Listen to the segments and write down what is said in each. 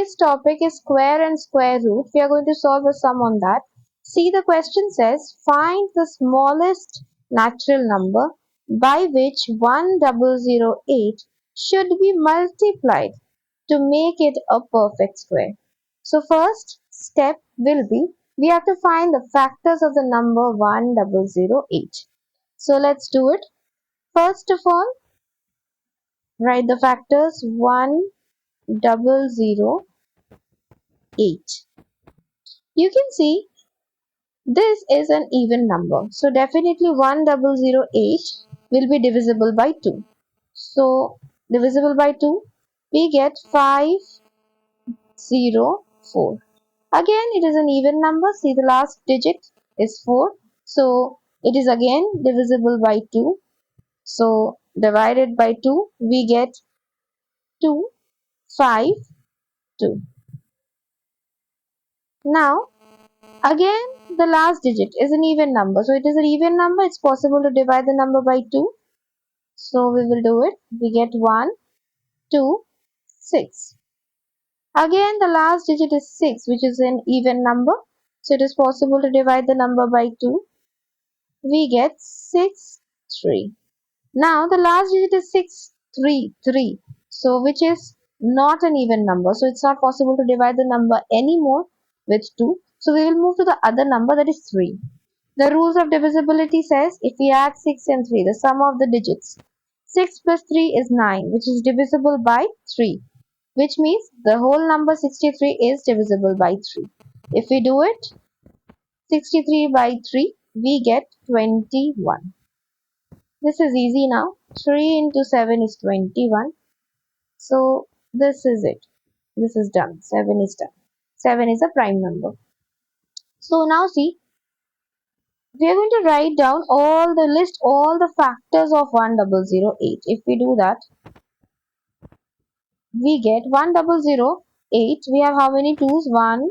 today's topic is square and square root. We are going to solve a sum on that. See, the question says find the smallest natural number by which 1008 should be multiplied to make it a perfect square. So first step will be we have to find the factors of the number 1008. So let's do it. First of all, write the factors 1008. You can see this is an even number. So definitely 1008 will be divisible by 2. So divisible by 2, we get 504. Again, it is an even number. See, the last digit is 4. So it is again divisible by 2. So divided by 2, we get 2, 5, 2. Now, again, the last digit is an even number. So it is an even number. It's possible to divide the number by 2. So we will do it. We get 1, 2, 6. Again, the last digit is 6, which is an even number. So it is possible to divide the number by 2. We get 6, 3. Now the last digit is 6, 3, 3. So which is not an even number. So it's not possible to divide the number anymore with 2. So we will move to the other number, that is 3. The rules of divisibility says if we add 6 and 3, the sum of the digits, 6 plus 3 is 9, which is divisible by 3, which means the whole number 63 is divisible by 3. If we do it, 63 by 3, we get 21. This is easy now. 3 into 7 is 21. So this is it. This is done. 7 is done. 7 is a prime number. So now see, we are going to write down all the factors of 1008. If we do that, we get 1008. We have how many 2's? 1,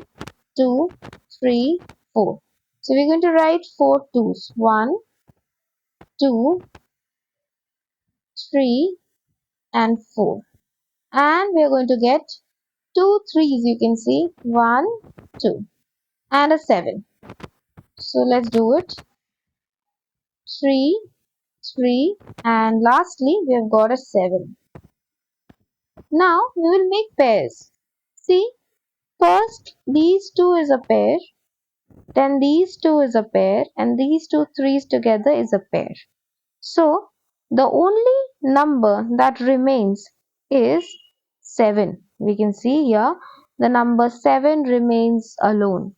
2, 3, 4. So we're going to write 4 2's. 1, 2, 3 and 4. And we are going to get 2 3's, you can see, 1, 2 and a 7. So let's do it. 3, 3 and lastly we have got a 7. Now we will make pairs. See, first these two is a pair, then these two is a pair, and these two 3's together is a pair. So the only number that remains is 7. We can see here the number 7 remains alone.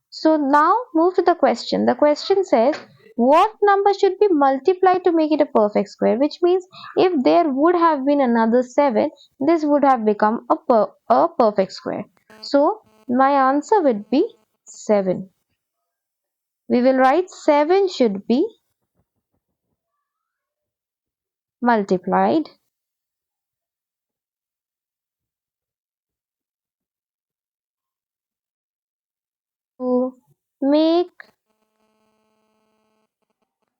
So now move to the question. The question says what number should be multiplied to make it a perfect square, which means if there would have been another 7, this would have become a perfect square. So my answer would be 7. We will write 7 should be multiplied to make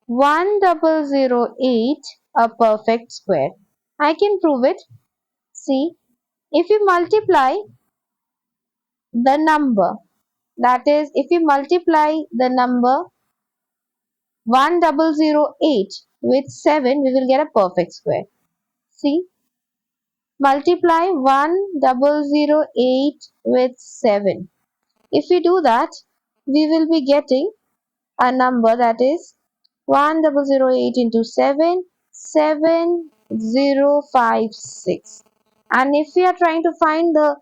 1008 a perfect square. I can prove it. See, if you multiply the number, that is, if you multiply the number 1008 with 7, we will get a perfect square. See, multiply 1008 with 7. If we do that, we will be getting a number that is 1008 into 7, 7056. And if we are trying to find the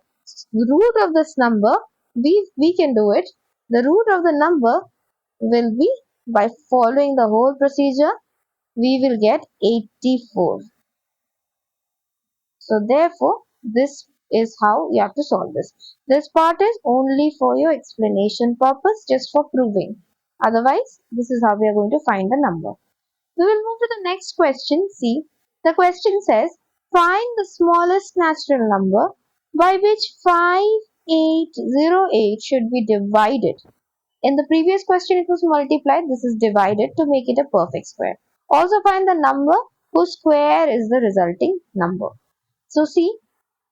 root of this number, we can do it. The root of the number will be, by following the whole procedure, we will get 84. So therefore, this is how you have to solve this. This part is only for your explanation purpose, just for proving. Otherwise, this is how we are going to find the number. We will move to the next question. See, the question says, find the smallest natural number by which 5808 should be divided. In the previous question, it was multiplied. This is divided to make it a perfect square. Also find the number whose square is the resulting number. So see,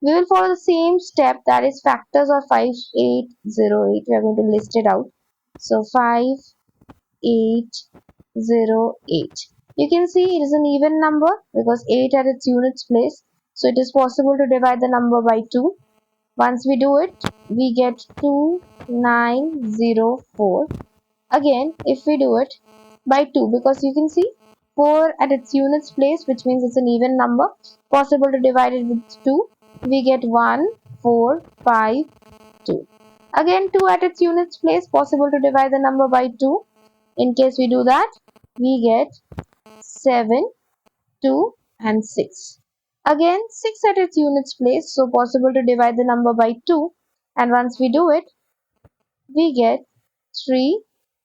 We will follow the same step, that is factors of 5808. We are going to list it out. So 5808. You can see it is an even number because 8 at its units place. So it is possible to divide the number by 2. Once we do it, we get 2904. Again, if we do it by 2, because you can see 4 at its units place, which means it's an even number, possible to divide it with 2, we get 1452. Again, 2 at its units place, possible to divide the number by 2. In case we do that, we get 7, 2 and 6. Again, 6 at its units place, so possible to divide the number by 2. And once we do it, we get 3,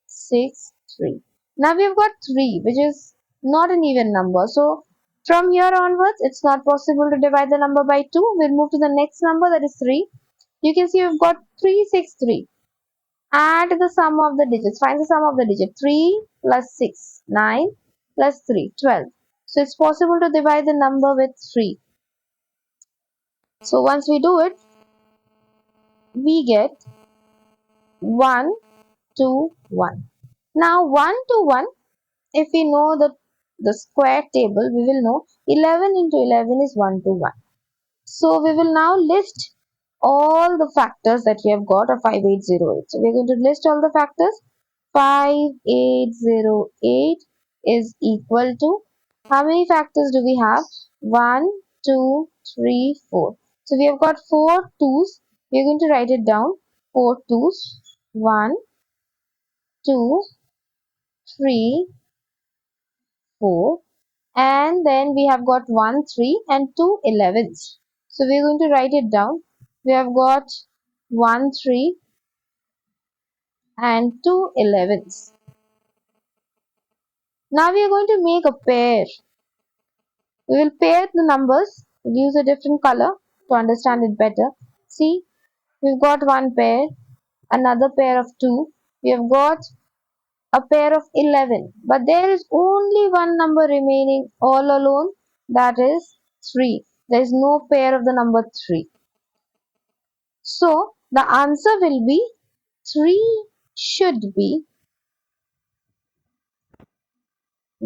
6, 3. Now we have got 3, which is not an even number. So from here onwards, it's not possible to divide the number by 2. We'll move to the next number, that is 3. You can see we've got 363. Add the sum of the digits. Find the sum of the digit. 3 plus 6, 9 plus 3, 12. So it's possible to divide the number with 3. So once we do it, we get 1, 2, 1. Now 1 to 1, if we know the square table, we will know 11 into 11 is 1 to 1. So we will now list all the factors that we have got of 5808. So we are going to list all the factors. 5808 is equal to, how many factors do we have? 1, 2, 3, 4. So we have got 4 2's. We are going to write it down. 4 2's. 1, 2, 3, 4. And then we have got 1 3 and 2 11's. So we are going to write it down. We have got 1 3 and 2 11's. Now we are going to make a pair. We will pair the numbers. We'll use a different color to understand it better. See, we've got one pair, another pair of 2. We have got a pair of 11. But there is only one number remaining all alone, that is 3. There is no pair of the number 3. So the answer will be 3 should be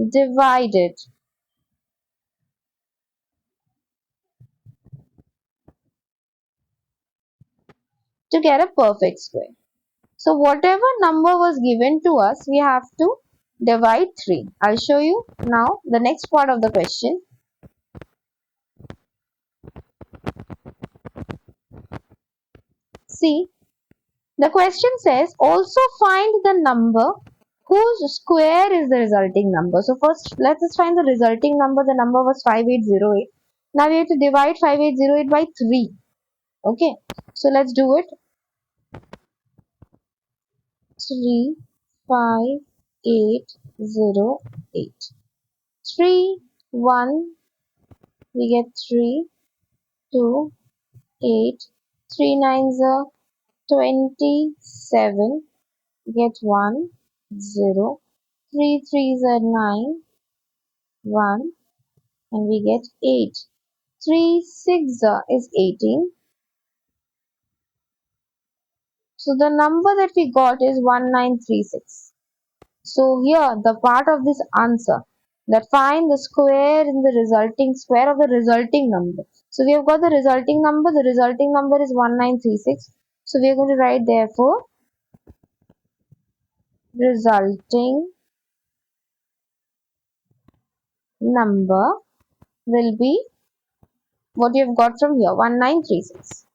divided to get a perfect square. So whatever number was given to us, we have to divide 3. I'll show you now the next part of the question. See, the question says also find the number whose square is the resulting number. So first let us find the resulting number. The number was 5808. Now we have to divide 5808 by 3. Okay, so let's do it. 3, 5, 8, 0, 8. 3, 1, we get 3, 2, 8, 3 nines are 27, get 1, 0, 3 threes are 9, 1, and we get 8. 3 6 is 18. So the number that we got is 1936. So here the part of this answer, that find the square in the resulting square of the resulting number. So we have got the resulting number. The resulting number is 1936. So we are going to write therefore resulting number will be what you have got from here, 1936.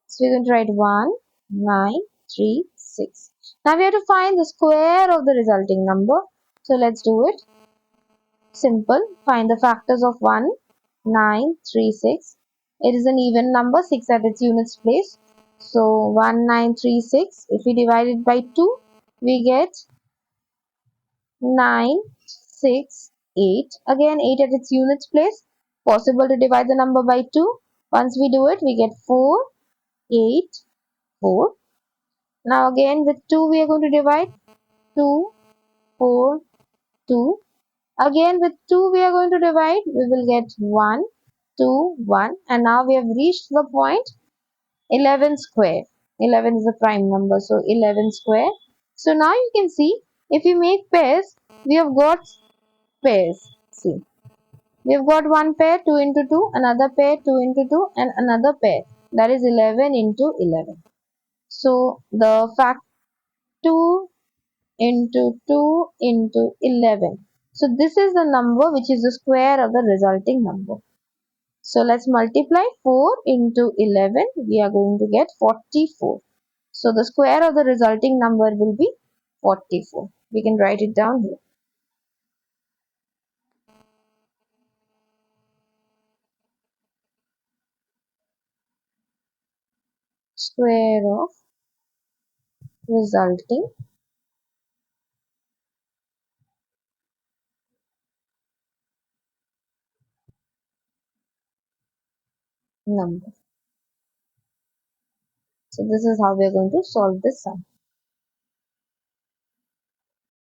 So we are going to write 1936. Now we have to find the square of the resulting number. So let's do it. Simple. Find the factors of 1936. It is an even number, 6 at its units place. So 1936, if we divide it by 2, we get 968. Again 8 at its units place. Possible to divide the number by 2. Once we do it, we get 484. Now again with 2 we are going to divide. 2, 4, 2. Again with 2 we are going to divide. We will get 1. 2, 1, and now we have reached the point 11 square. 11 is a prime number, so 11 square. So now you can see if we make pairs, we have got pairs. See, we have got one pair 2 into 2, another pair 2 into 2, and another pair, that is 11 into 11. So the fact 2 into 2 into 11. So this is the number which is the square of the resulting number. So let's multiply 4 into 11. We are going to get 44. So the square of the resulting number will be 44. We can write it down here. Square of resulting number. So this is how we are going to solve this sum.